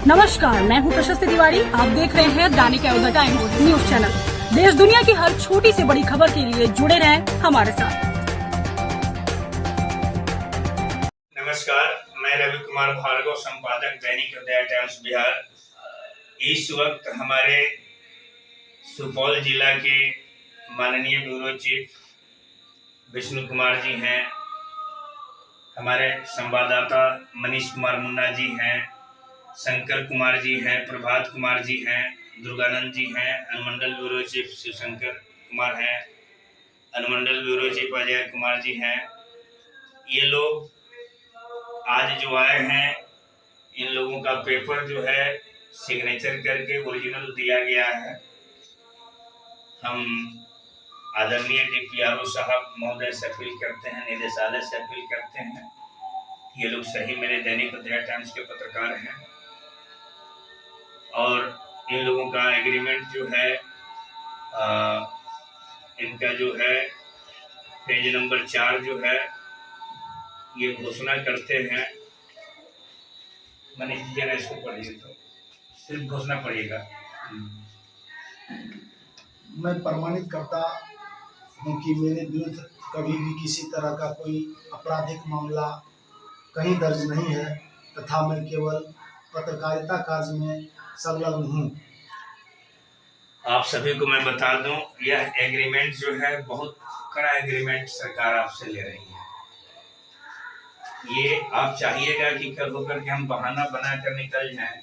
नमस्कार, मैं हूं प्रशस्ति तिवारी। आप देख रहे हैं दैनिक अयोध्या टाइम्स न्यूज चैनल। देश दुनिया की हर छोटी से बड़ी खबर के लिए जुड़े रहें हमारे साथ। नमस्कार, मैं रवि कुमार भार्गव, संपादक दैनिक अयोध्या टाइम्स बिहार। इस वक्त हमारे सुपौल जिला के माननीय ब्यूरो चीफ विष्णु कुमार जी हैं, हमारे संवाददाता मनीष कुमार मुन्ना जी हैं, शंकर कुमार जी हैं, प्रभात कुमार जी हैं, दुर्गानंद जी हैं, अनुमंडल ब्यूरो चीफ शिवशंकर कुमार हैं, अनुमंडल ब्यूरो चीफ अजय कुमार जी हैं। ये लोग आज जो आए हैं, इन लोगों का पेपर जो है सिग्नेचर करके ओरिजिनल दिया गया है। हम आदरणीय DPRO साहब महोदय से अपील करते हैं, निदेशालय से अपील करते हैं, ये लोग सही मेरे दैनिक अयोध्या टाइम्स के पत्रकार हैं और इन लोगों का एग्रीमेंट जो है इनका जो है पेज नंबर 4 जो है ये घोषणा करते हैं। मनीष जी जरा इसको पढ़िए, तो सिर्फ घोषणा पढ़िएगा। मैं प्रमाणित करता हूँ कि मेरे विरुद्ध कभी भी किसी तरह का कोई आपराधिक मामला कहीं दर्ज नहीं है तथा मैं केवल पत्रकारिता कार्य में संलग्न हूँ। आप सभी को मैं बता दूं, यह एग्रीमेंट जो है बहुत कड़ा एग्रीमेंट सरकार आपसे ले रही है। ये आप चाहिएगा कि कल होकर के हम बहाना बनाकर निकल जाएं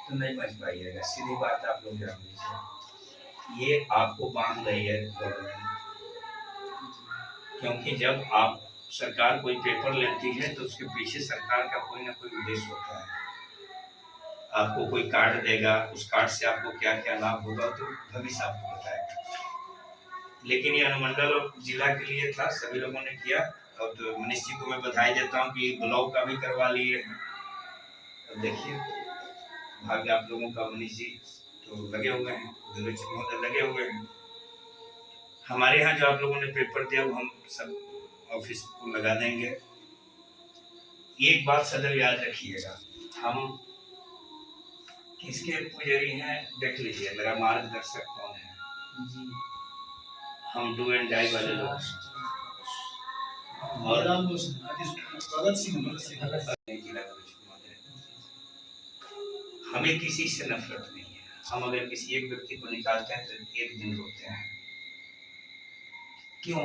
तो नहीं बच पाइएगा। सीधी बात आप लोग जान लीजिए, ये आपको बांध रही है गवर्नमेंट, क्योंकि जब आप सरकार कोई पेपर लेती है तो उसके पीछे सरकार का कोई ना कोई उद्देश्य होता है। आपको कोई कार्ड देगा, उस कार्ड से आपको क्या क्या लाभ होगा तो भविष्य आपको बताएगा। लेकिन ये अनुमंडल और जिला के लिए था, सभी लोगों ने किया। और तो मनीष जी को मैं बधाई देता हूँ कि ब्लॉक का भी करवा लिए हैं। अब देखिए भाग्य आप लोगों का, मनीष जी तो लगे हुए हैं, लगे हुए हैं। हमारे यहाँ जो आप लोगों ने पेपर दिया वो हम सब ऑफिस को लगा देंगे। एक बात सदैव याद रखिएगा, हम किसके पुजारी हैं देख लीजिए, मेरा मार्गदर्शक कौन है। हम डू एंड डाई वाले लोग और हमें किसी से नफरत नहीं है। हम अगर किसी एक व्यक्ति को निकालते हैं तो एक दिन रोते हैं, क्यों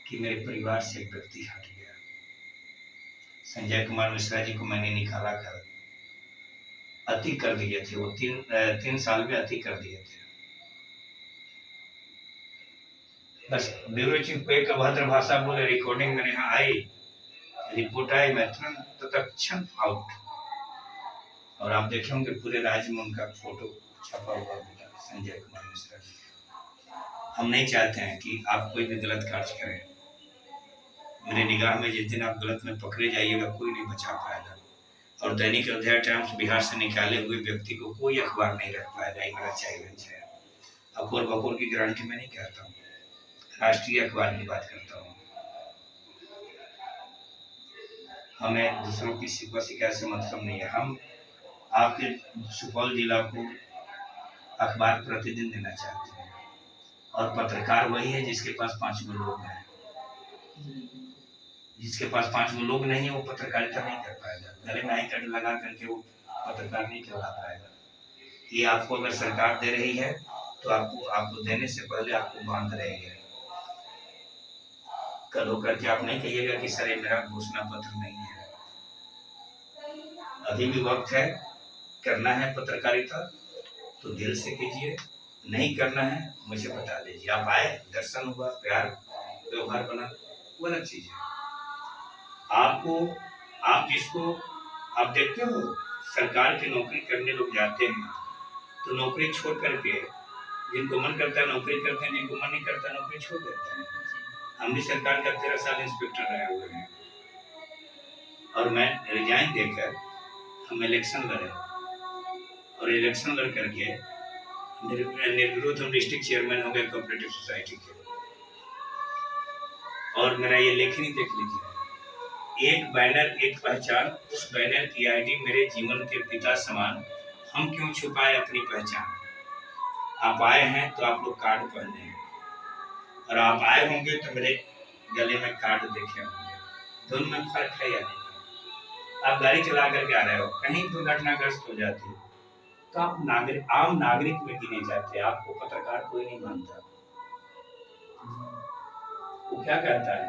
कि मेरे परिवार से एक व्यक्ति हट गया। संजय कुमार मिश्रा जी को मैंने निकाला कर अति कर दिए थे, वो तीन साल में अति कर दिए थे। बस ब्यूरो चीफ को एक अभद्र भाषा बोले, रिकॉर्डिंग मेरे यहाँ आई, रिपोर्ट आई, मैं तुरंत तत्क्षण आउट। और आप देखे होंगे पूरे राज्य में उनका फोटो छपा हुआ होगा, संजय कुमार मिश्रा जी। हम नहीं चाहते हैं कि आप कोई भी गलत कार्य करें। मेरे निगाह में जिस दिन आप गलत में पकड़े जाइएगा कोई नहीं बचा पाएगा। और दैनिक अयोध्या टाइम्स बिहार से निकाले हुए व्यक्ति को कोई अखबार नहीं रख पाएगा। ये मेरा चैलेंज है। अखबार बखोर की गारंटी मैं नहीं कहता हूँ, राष्ट्रीय अखबार की बात करता हूँ। हमें दूसरों की शिकवा शिकायत से मतलब नहीं है। हम आपके सुपौल जिला को अखबार प्रतिदिन देना चाहते हैं और पत्रकार वही है जिसके पास 5 गो लोग हैं। जिसके पास 5 गो लोग नहीं है वो पत्रकारिता नहीं कर पाएगा। गले में आई कार्ड लगा करके वो पत्रकार नहीं कहला पाएगा। ये आपको अगर सरकार दे रही है तो आपको देने से पहले आपको बांध रही है। कल होकर के आप नहीं कहिएगा कि सर ये मेरा घोषणा पत्र नहीं है। अभी भी वक्त है, करना है पत्रकारिता तो दिल से कीजिए, नहीं करना है मुझे बता दीजिए। आप आए, दर्शन हुआ, प्यार व्यवहार बना, वो अलग चीज है। आप जिसको आप देखते हो, सरकार की नौकरी करने लोग जाते हैं तो नौकरी छोड़ करके, जिनको मन करता है नौकरी करते हैं, जिनको मन नहीं करता नौकरी छोड़ देते हैं। हम भी सरकार का 13 साल इंस्पेक्टर रहे हुए हैं और मैं रिजाइन देकर हम इलेक्शन लड़े और इलेक्शन लड़ करके निर्विरोध हम डिस्ट्रिक्ट चेयरमैन हो गए कोऑपरेटिव सोसाइटी के। और मेरा ये लेखनी देख लीजिए, एक बैनर एक पहचान, उस बैनर की आईडी मेरे जीवन के पिता समान। हम क्यों छुपाए अपनी पहचान। आप आए हैं तो आप लोग कार्ड पहने हैं, और आप आए होंगे तो मेरे गले में कार्ड देखे होंगे। दोनों में फर्क है या नहीं? आप गाड़ी चला करके आ रहे हो, कहीं दुर्घटनाग्रस्त हो जाती है तो आप आम नागरिक में गिने जाते हैं। आपको पत्रकार कोई नहीं मानता। वो क्या कहता है,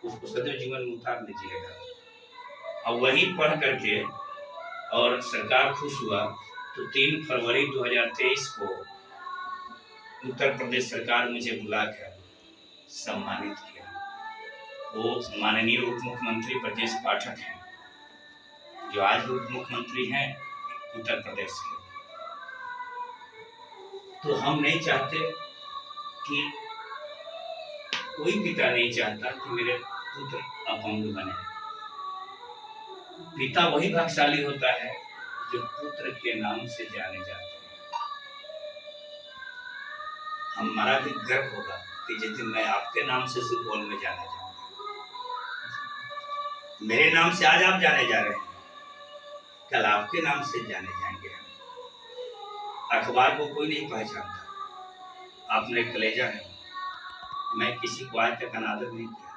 उसको सदैव जीवन में उतार लीजिएगा। और वही पढ़ करके और सरकार खुश हुआ तो 3 फरवरी 2023 को उत्तर प्रदेश सरकार मुझे बुलाकर सम्मानित किया। वो माननीय उप मुख्यमंत्री ब्रजेश पाठक हैं, जो आज उप मुख्यमंत्री हैं उत्तर प्रदेश के। तो हम नहीं चाहते कि कोई पिता नहीं चाहता कि मेरे पुत्र अपंग बने। पिता वही भाग्यशाली होता है जो पुत्र के नाम से जाने जाते हैं। हमारा भी गर्व होगा कि जिस दिन मैं आपके नाम से सुपौल में जाना चाहूंगा, मेरे नाम से आज आप जाने जा रहे हैं, कल आपके नाम से जाने जाएंगे। अखबार को कोई नहीं पहचानता, आपने कलेजा है। मैं किसी को आज तक अनादर नहीं किया,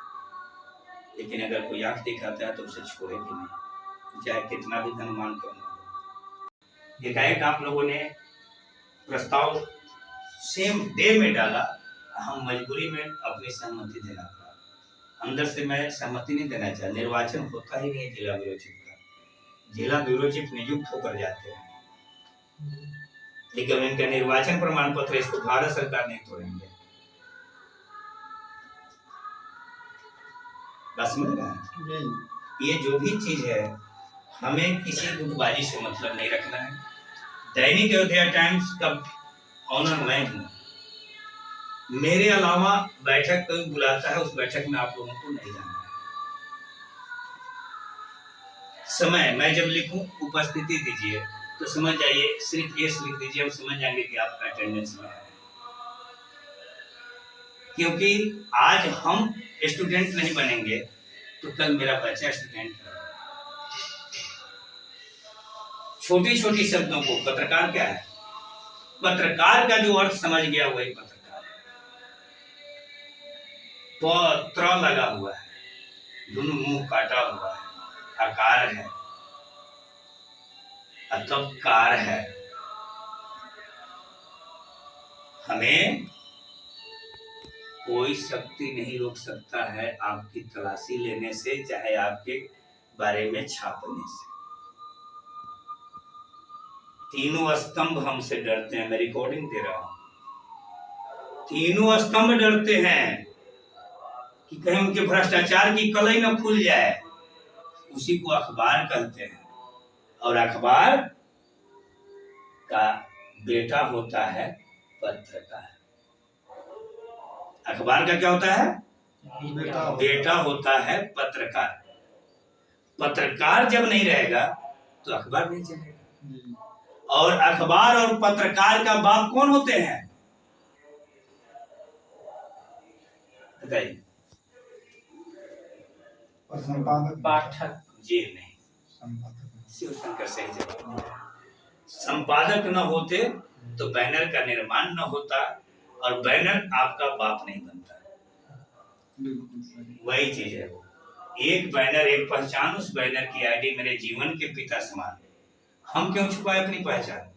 लेकिन अगर कोई आंख दिखाता है तो उसे छोड़े भी नहीं, चाहे कितना भी धनवान क्यों ना हो। एकाएक आप लोगों ने प्रस्ताव सेम डे में डाला, हम मजबूरी में अपनी सहमति देना पड़ा। अंदर से मैं सहमति नहीं देना चाहता। निर्वाचन होता ही नहीं जिला ब्यूरो चीफ का। जिला ब्यूरो चीफ नियुक्त होकर जाते हैं, लेकिन इनका निर्वाचन प्रमाण पत्र इसको भारत सरकार नहीं तोड़ेंगे। बस समझ रहे हैं? ये जो भी चीज है, हमें किसी गुटबाजी से मतलब नहीं रखना है। दैनिक अयोध्या टाइम्स का ऑनर मैं हूँ। मेरे अलावा बैठक कोई बुलाता है, उस बैठक में आप लोगों को नहीं जाना है। समय मैं जब लिखूं उपस्थिति दीजिए तो समझ जाइए, सिर्फ ये लिख दीजिए, हम समझ जाएंगे कि आप अटेंडेंस में हैं। क्योंकि आज हम स्टूडेंट नहीं बनेंगे तो कल मेरा बच्चा स्टूडेंट है। छोटी छोटी शब्दों को, पत्रकार क्या है? पत्रकार का जो अर्थ समझ गया वही पत्रकार है। पत्र लगा हुआ है, दोनों मुंह काटा हुआ है, आकार है, अतबकार है। हमें कोई शक्ति नहीं रोक सकता है आपकी तलाशी लेने से, चाहे आपके बारे में छापने से। तीनों स्तंभ हमसे डरते हैं। मैं रिकॉर्डिंग दे रहा हूं। तीनों स्तंभ डरते हैं कि कहीं उनके भ्रष्टाचार की कलई न खुल जाए। उसी को अखबार कहते हैं, और अखबार का बेटा होता है पत्रकार। अखबार का क्या होता है? बेटा होता है पत्रकार। पत्रकार जब नहीं रहेगा तो अखबार नहीं चलेगा। और अखबार और पत्रकार का बाप कौन होते हैं बताइए? पाठक जी नहीं, शिवशंकर सही जवाब। संपादक न होते तो बैनर का निर्माण न होता, और बैनर आपका बाप नहीं बनता। वही चीज है वो। एक बैनर एक पहचान, उस बैनर की आईडी मेरे जीवन के पिता समान। हम क्यों छुपाए अपनी पहचान?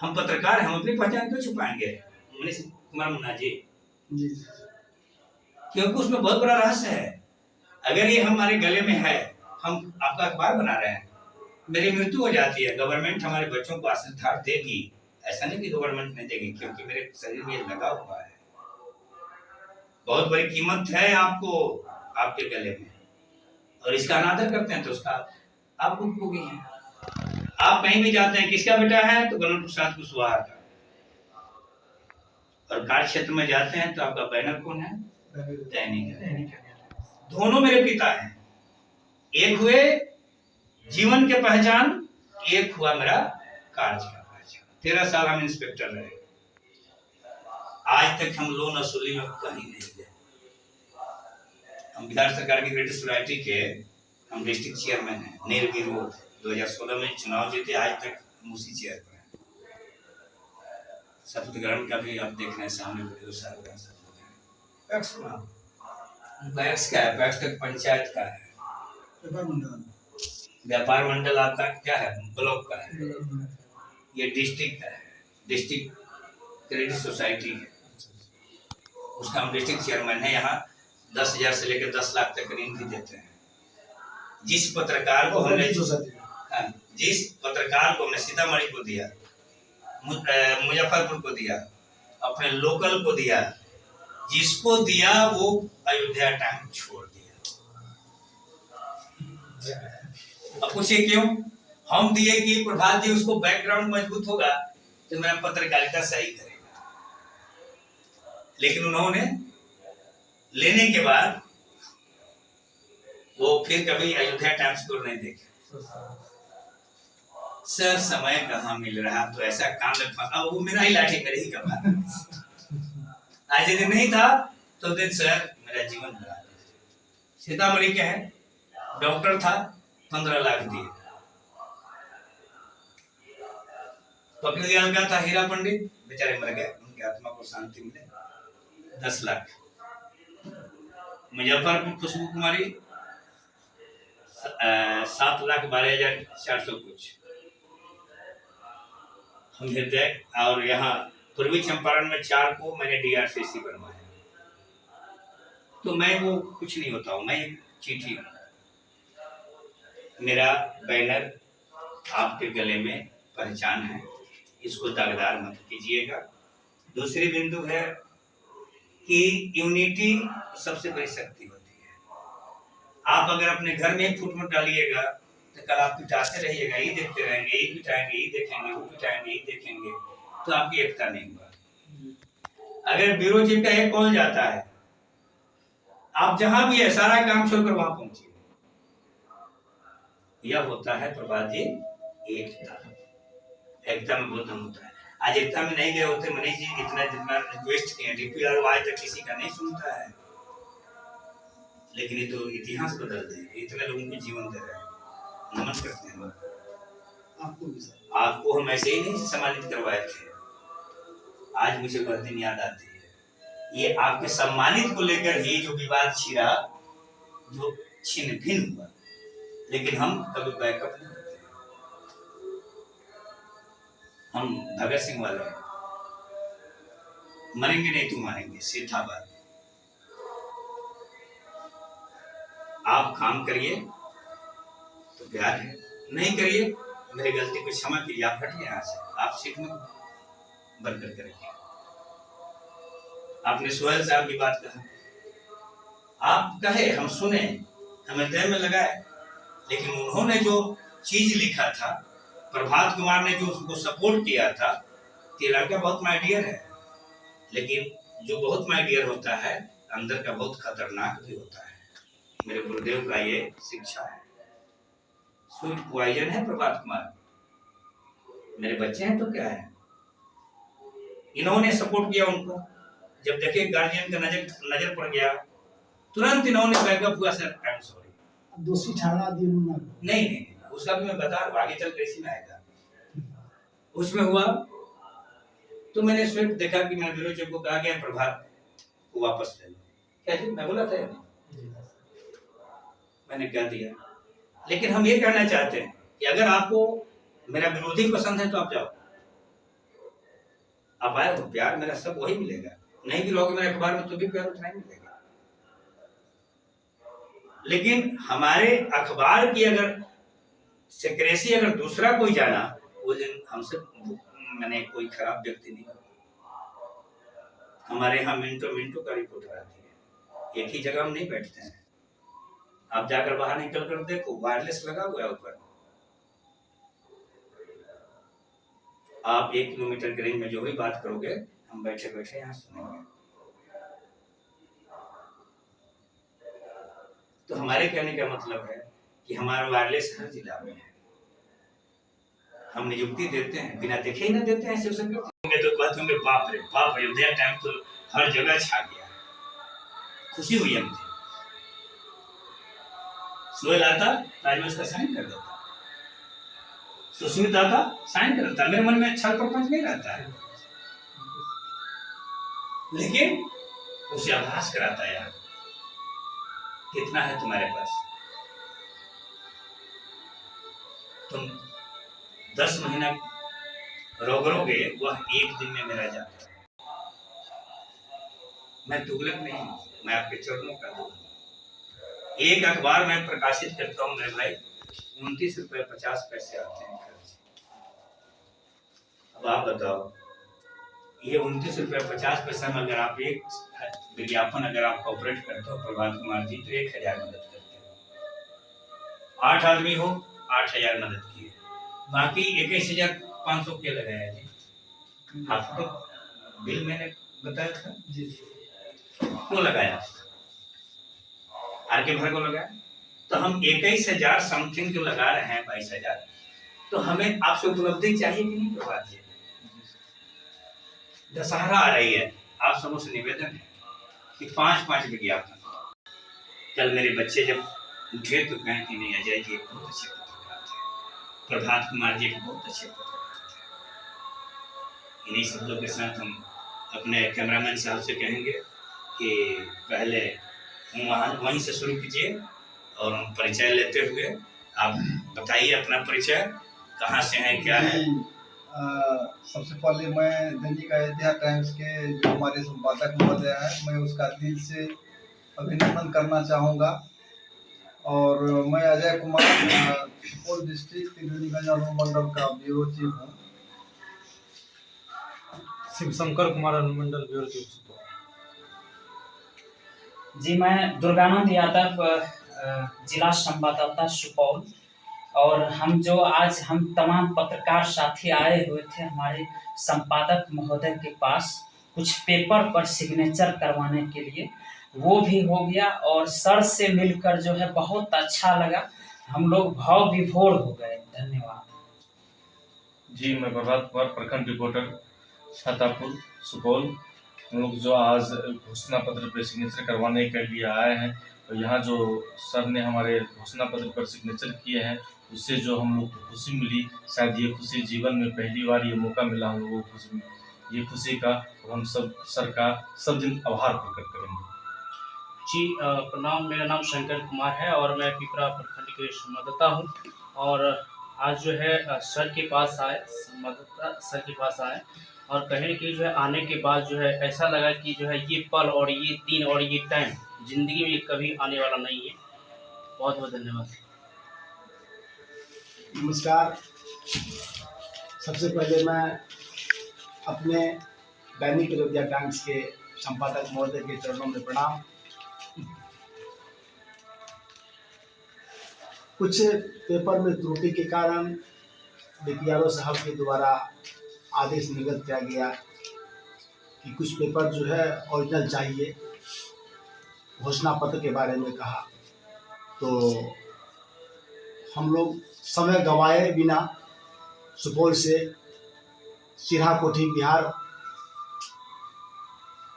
हम पत्रकार हैं, हम अपनी पहचान क्यों छुपाएंगे? मनीष कुमार मुन्ना जी, क्योंकि उसमें बहुत बड़ा रहस्य है। अगर ये हमारे गले में है, हम आपका अखबार बना रहे हैं, मेरी मृत्यु हो जाती है, गवर्नमेंट हमारे बच्चों को आश्रित देगी। ऐसा नहीं कि गवर्नमेंट नहीं देगी, क्योंकि मेरे शरीर में लगा हुआ है। बहुत बड़ी कीमत है आपको, आपके गले में, और इसका अनादर करते हैं तो उसका आप उपभोगी हैं। आप कहीं भी जाते हैं, किसका बेटा है? तो गणेश प्रसाद कुशवाहा का। और कार्य क्षेत्र में जाते हैं तो आपका बैनर कौन है? दैनिक। दोनों मेरे पिता हैं। एक हुए जीवन के पहचान, एक हुआ मेरा कार्य का पहचान। 13 साल हम इंस्पेक्टर रहे। आज तक हम लोन वसूली में कहीं नहीं गए, हम बिहार सरकार की क्रेडिट सोसाइटी के हम डिस्ट्रिक्ट चेयरमैन हैं। नेहरू रोड 2016 में चुनाव जीते, आज तक हम उसी चेयर पर हैं। शपथ ग्रहण का भी आप देख रहे हैं सामने वीडियो सारा पैक्स का है, पैक्स तक पंचायत का है, व्यापार मंडल आपका क्या है, ब्लॉक का है, ये डिस्ट्रिक्ट का है, डिस्ट्रिक्ट क्रेडिट सोसाइटी है, उसका हम डिस्ट्रिक्ट चेयरमैन है। यहाँ 10,000 से लेकर 10 लाख तक ऋण भी देते हैं। जिस पत्रकार को हमने सीतामढ़ी को दिया, मुजफ्फरपुर को दिया, अपने लोकल को दिया, जिसको दिया वो अयोध्या टाइम छोड़ दिया। अब पूछिए क्यों? हम दिए कि प्रभात जी उसको बैकग्राउंड मजबूत होगा तो मेरा पत्रकारिता सही करेगा, लेकिन उन्होंने लेने के बाद वो फिर कभी अयोध्या टाइम्स को नहीं देखे। सर समय कहाँ मिल रहा, तो ऐसा काम अब वो मेरा ही लाठी मेरे ही कमा। आज यदि नहीं था तो दिन सर मेरा जीवन बना दीजिए। सीतामढ़ी के है, डॉक्टर था, 15 लाख दिए। वकील दयाल का था, हीरा पंडित, बेचारे मर गए, उनकी आत्मा को शांति मिले, 10 लाख। मुजफ्फरपुर खुशबू कुमारी 7,12,400 कुछ। हम हृदय और यहाँ पूर्वी चंपारण में 4 को मैंने DRCC बनवाया। तो मैं वो कुछ नहीं होता हूँ, मैं एक चीठी हूँ। मेरा बैनर आपके गले में पहचान है, इसको दागदार मत कीजिएगा। दूसरी बिंदु है कि यूनिटी सबसे बड़ी शक्ति होती है। आप अगर अपने घर में फुट मत डालिएगा तो कल आप पिटाते रहिएगा, ये देखते रहेंगे, ये पिटाएंगे, ये देखेंगे, वो पिटाएंगे, ये देखेंगे, तो आपकी एकता नहीं होगा। अगर ब्यूरो चीफ का एक कॉल जाता है, आप जहां भी है सारा काम छोड़कर वहां पहुंचिए। यह होता है प्रभात जी एकता। एकता में बहुत दम होता है। आज एकता में नहीं गए होते मनीष जी, इतना जितना रिक्वेस्ट किए, DPR आज तक किसी का नहीं सुनता है, लेकिन ये तो इतिहास बदल दे, इतने लोगों के जीवन दे रहे हैं। नमन करते हैं आपको हम ऐसे ही नहीं सम्मानित करवाए थे। आज मुझे वह दिन याद आती है, ये आपके सम्मानित को लेकर ही जो विवाद छिड़ा, जो छिन्न भिन्न हुआ, लेकिन हम कभी बैकअप नहीं करते। हम भगत सिंह वाले हैं, मरेंगे नहीं तो मारेंगे, सीधा बात। आप काम करिए तो प्यार है, नहीं करिए मेरी गलती को क्षमा कीजिए, आप हटिए यहाँ से, आप सीट में बरकर करेंगे। आपने सोहेल साहब की बात कहा, आप कहे हम सुने, हमें दिल में लगाए, लेकिन उन्होंने जो चीज लिखा था, प्रभात कुमार ने जो उसको सपोर्ट किया था, ये लड़का बहुत माय डियर है, लेकिन जो बहुत माय डियर होता है अंदर का बहुत खतरनाक भी होता है। मेरे गुरुदेव का ये शिक्षा है। स्वीट पॉइजन है प्रभात कुमार, मेरे बच्चे हैं तो क्या है। इन्होंने सपोर्ट किया उनको, जब देखे गार्जियन का नजर पड़ गया, तुरंत इन्होंने बैकअप हुआ, सर आई एम सॉरी, दोषी ठहरा दिया नहीं, उसका भी मैं बता रहा हूँ, आगे चल कैसी में आएगा। उसमें हुआ तो मैंने स्विफ्ट देखा कि मैंने ब्यूरो चीफ को कहा गया प्रभात को वापस ले लो। क्या जी मैं बोला था या नहीं? मैंने कह दिया। लेकिन हम ये कहना चाहते हैं कि अगर आपको मेरा विरोधी पसंद है तो आप जाओ, आप आए तो प्यार मेरा सब वही मिलेगा, नहीं भी रहोगे मेरे अखबार में तो भी प्यार उतना ही मिलेगा। लेकिन हमारे अखबार की अगर सिक्रेसी अगर दूसरा कोई जाना, वो दिन हमसे मैंने कोई खराब व्यक्ति नहीं होगा। हमारे यहाँ मिनटों का रिपोर्ट आती है, एक ही जगह हम नहीं बैठते हैं। आप जाकर बाहर निकल कर देखो, वायरलेस लगा हुआ है ऊपर। आप 1 किलोमीटर के रेंज में जो भी बात करोगे, हम बैठे बैठे यहाँ सुनेंगे। तो हमारे कहने का मतलब है कि हमारा वायरलेस हर जिला में है। हम नियुक्ति देते हैं, बिना देखे ही ना देते हैं। सिर्फ तो बात होंगे, बाप रे बाप, अयोध्या टाइम तो हर जगह छा गया। खुशी हुई है मुझे, सोहेल आता आज मैं उसका साइन कर देता, सुस्मित आता साइन कर देता, मेरे मन में छल प्रपंच नहीं रहता है, लेकिन उसे आभास कराता यार कितना है तुम्हारे पास, तुम 10 महीना रोगे वह एक दिन में मेरा जाता है। मैं तुगलक नहीं हूं, मैं आपके चरणों का दूध हूं। एक अखबार में प्रकाशित करता हूं मेरे भाई, 29 रुपये 50 पैसे आते हैं खर्च। अब आप बताओ, ये 29 रुपये 50 पैसा में अगर आप एक विज्ञापन अगर आप ऑपरेट करते हो प्रभात कुमार जी, तो 1000 मदद करते हो। 8 आदमी हो 8000 मदद किए, बाकी 21,500 क्या लगाया जी? आपको बिल मैंने बताया था जी, क्यों लगाया? आर के भर को लगाया, तो हम 21,000 समथिंग जो लगा रहे हैं 22,000, तो हमें आपसे उपलब्धि चाहिए कि नहीं प्रभात जी? दशहरा आ रही है, आप सबों से निवेदन है कि 5-5 विज्ञापन। कल मेरे बच्चे जब उठे तो कहें कि नहीं अजय जी बहुत अच्छे पत्रकार थे, प्रभात कुमार जी बहुत अच्छे पत्रकार थे। इन्हीं शब्दों के साथ हम अपने कैमरामैन साहब से कहेंगे कि पहले वहीं से शुरू कीजिए और परिचय लेते हुए आप बताइए अपना परिचय, कहाँ से हैं, क्या है? सबसे पहले मैं दैनिक अयोध्या टाइम्स के जो हमारे संपादक महोदय हैं, मैं उसका दिल से अभिनंदन करना चाहूँगा। और मैं अजय कुमार सुपौल डिस्ट्रिक्ट त्रिवेणीगंज अनुमंडल का ब्यूरो चीफ हूँ। शिवशंकर कुमार अनुमंडल ब्यूरो चीफ जी। मैं दुर्गानंद यादव, जिला संवाददाता सुपौल। और हम तमाम पत्रकार साथी आए हुए थे हमारे संपादक महोदय के पास कुछ पेपर पर सिग्नेचर करवाने के लिए, वो भी हो गया। और सर से मिलकर जो है बहुत अच्छा लगा, हम लोग भाव विभोर हो गए। धन्यवाद जी। मैं प्रभात कुमार, प्रखंड रिपोर्टर, छातापुर, सुपौल। हम लोग जो आज घोषणा पत्र पर सिग्नेचर करवाने के लिए आए हैं, तो यहाँ जो सर ने हमारे घोषणा पत्र पर सिग्नेचर किए हैं, उससे जो हम लोग को खुशी मिली, शायद ये खुशी जीवन में पहली बार ये मौका मिला हम लोगों को, ये खुशी का हम सब सर का सब दिन आभार प्रकट करेंगे। जी प्रणाम, मेरा नाम शंकर कुमार है और मैं पिपरा प्रखंड के संवाददाता हूँ। और आज जो है सर के पास आए, संवाददाता सर के पास आए और कहें कि जो है आने के बाद जो है ऐसा लगा कि जो है ये पल और ये दिन और ये टाइम जिंदगी में कभी आने वाला नहीं है। बहुत बहुत धन्यवाद। नमस्कार। सबसे पहले मैं अपने दैनिक अयोध्या टाइम्स के संपादक महोदय के चरणों में प्रणाम। कुछ पेपर में त्रुटि के कारण बीपीआरओ साहब के द्वारा आदेश निर्गत किया गया कि कुछ पेपर जो है ओरिजिनल चाहिए, घोषणा पत्र के बारे में कहा। तो हम लोग समय गंवाए बिना सुपौल से सिरहा कोठी बिहार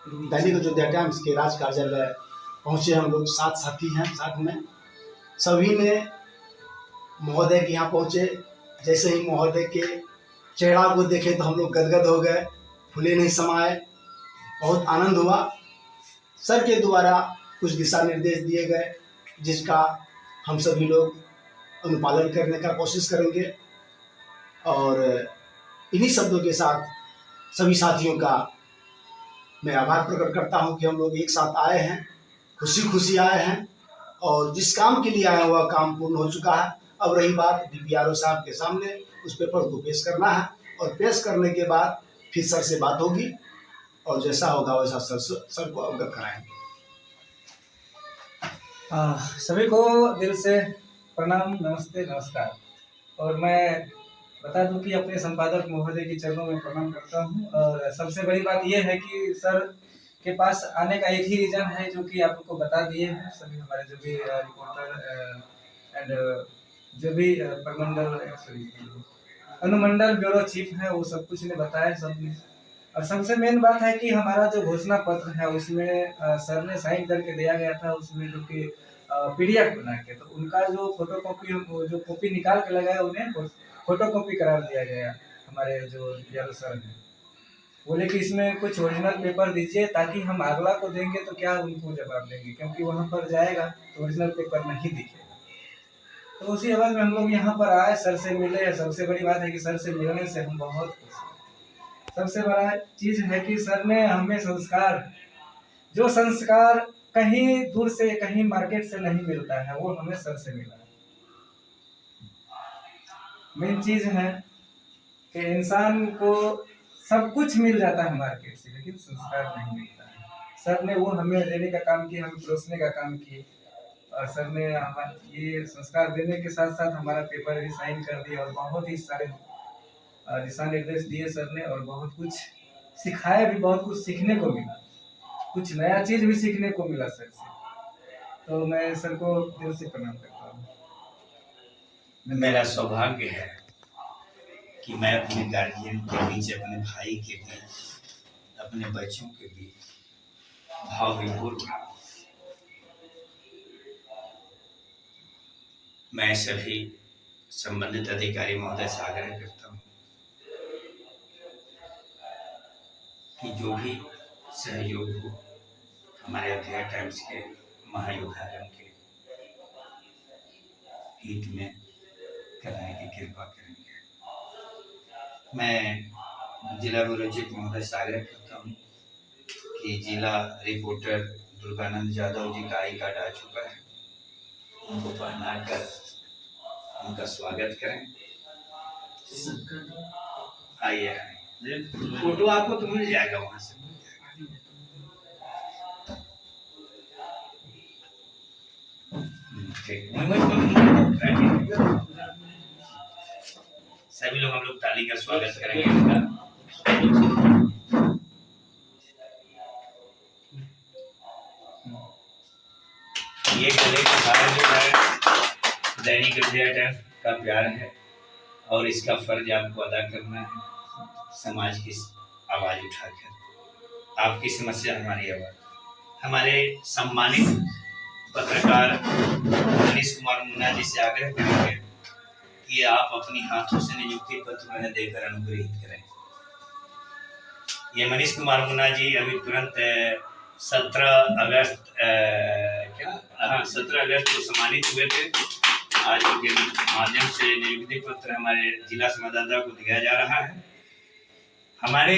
दैनिक अयोध्या टाइम्स के राज कार्यालय पहुँचे। हम लोग 7 साथी हैं साथ में। सभी ने महोदय के यहाँ पहुँचे, जैसे ही महोदय के चेहरा को देखे तो हम लोग गदगद हो गए, फूले नहीं समाये। बहुत आनंद हुआ। सर के द्वारा कुछ दिशा निर्देश दिए गए जिसका हम सभी लोग अनुपालन करने का कोशिश करेंगे। और इन्हीं शब्दों के साथ सभी साथियों का मैं आभार प्रकट करता हूं कि हम लोग एक साथ आए हैं, खुशी खुशी आए हैं और जिस काम के लिए आए हैं वह काम पूर्ण हो चुका है। अब रही बात बीपीआरओ साहब के सामने उस पेपर को पेश करना है और पेश करने के बाद फिर सर से बात होगी और जैसा होगा वैसा सर को अवगत कराएंगे। सभी को दिल से प्रणाम, नमस्ते, नमस्कार। और मैं बता दूं कि अपने संपादक महोदय के चरणों में प्रणाम करता हूं। और सबसे बड़ी बात यह है कि सर के पास आने का एक ही रीज़न है जो कि आप लोग को बता दिए हैं सभी हमारे जो भी रिपोर्टर एंड जो भी अनुमंडल ब्यूरो चीफ है, वो सब कुछ ने बताया सबने। और सबसे मेन बात है कि हमारा जो घोषणा पत्र है उसमें सर ने साइन करके दिया गया था, उसमें जो कि PDF बना के, तो उनका जो फोटो कॉपी जो कॉपी निकाल के लगाया उन्हें फोटो कॉपी करार दिया गया। हमारे जो यादव सर हैं बोले कि इसमें कुछ ओरिजिनल पेपर दीजिए, ताकि हम अगला को देंगे तो क्या उनको जवाब देंगे, क्योंकि वहाँ पर जाएगा तो ओरिजिनल पेपर नहीं दिखेगा। तो उसी आवाज में हम लोग यहाँ पर आए, सर से मिले। सबसे बड़ी बात है कि सर से मिलने से हम बहुत खुश हैं। सबसे बड़ा चीज है कि सर ने हमें जो संस्कार कहीं दूर से, कहीं मार्केट से नहीं मिलता है, वो हमें सर से मिला है। मेन चीज है कि इंसान को सब कुछ मिल जाता है मार्केट से, लेकिन संस्कार नहीं मिलता है। सर ने वो हमें देने का काम किया, हमें परोसने का काम किए, और सर ने ये संस्कार देने के साथ साथ हमारा पेपर भी साइन कर दिया, और बहुत ही सारे दिशा निर्देश दिए सर ने, और बहुत कुछ सिखाया भी, बहुत कुछ सीखने को मिला, कुछ नया चीज भी सीखने को मिला सर से। तो मैं सर को दिल से प्रणाम करता हूँ। मेरा सौभाग्य है कि मैं अपने गार्जियन के बीच, अपने भाई के बीच, अपने बच्चों के बीच भाव विभोर रहा। मैं सभी संबंधित अधिकारी महोदय से आग्रह करता हूँ कि जो भी सहयोग हो हमारे अध्याय टाइम्स के महायोद्धागण के हित में करने की कृपा करेंगे। मैं जिला ब्यूरो चीफ महोदय से आग्रह करता हूँ कि जिला रिपोर्टर दुर्गानंद यादव जी का आई कार्ड आ चुका है, उनको पहनाकर उनका स्वागत करें। आइए, फोटो आपको तो मिल जाएगा वहां से। सभी लोग, हम लोग ताली का स्वागत करेंगे उनका। ये गले के बारे जो है दैनिक अध्याय टाइम्स का प्यार है, और इसका फर्ज आपको अदा करना है, समाज की आवाज उठाकर। आपकी समस्या हमारी आवाज। हमारे सम्मानित पत्रकार मनीष कुमार मुन्ना जी से आग्रह करेंगे कि आप अपनी हाथों से नियुक्ति पत्र उन्हें देकर अनुग्रहित करें। ये मनीष कुमार मुन्ना जी अभी तुरंत 17 अगस्त को सम्मानित हुए थे। आज उनके माध्यम से नियुक्ति पत्र हमारे जिला संवाददाता को दिया जा रहा है। हमारे